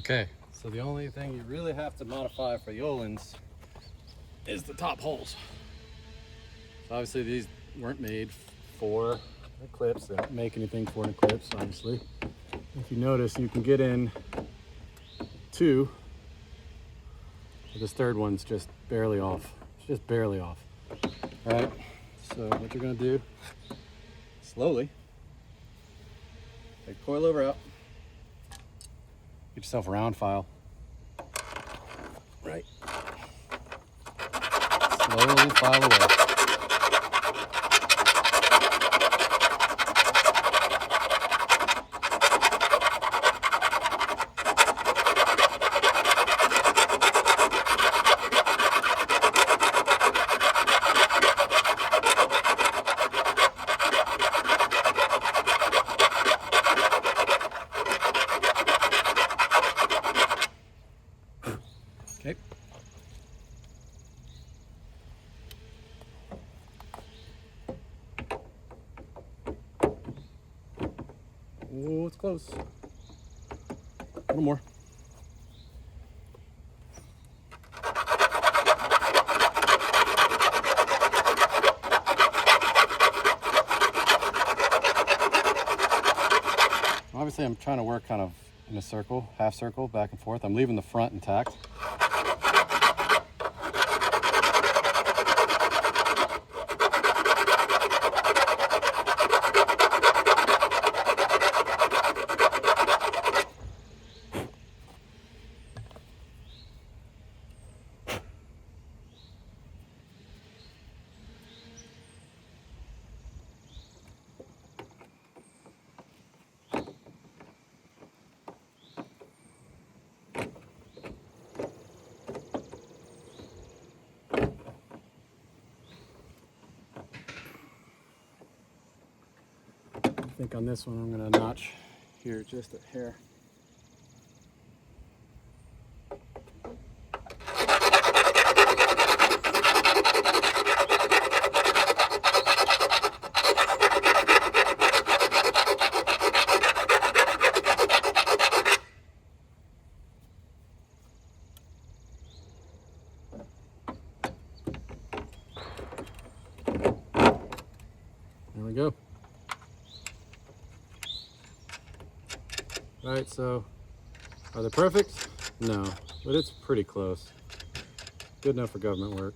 Okay, so the only thing you really have to modify for the Ohlins is the top holes. So obviously these weren't made for the clips. They don't make anything for an eclipse, obviously. If you notice, you can get in two. This third one's just barely off. It's just barely off. All right, so what you're gonna do, slowly, take the coilover out, get yourself a round file. Right. Slowly file away. Okay. Oh, it's close. A little more. Obviously, I'm trying to work kind of in a circle, half circle, back and forth. I'm leaving the front intact. I think on this one I'm going to notch here just a hair. There we go. All right, so are they perfect? No, but it's pretty close. Good enough for government work.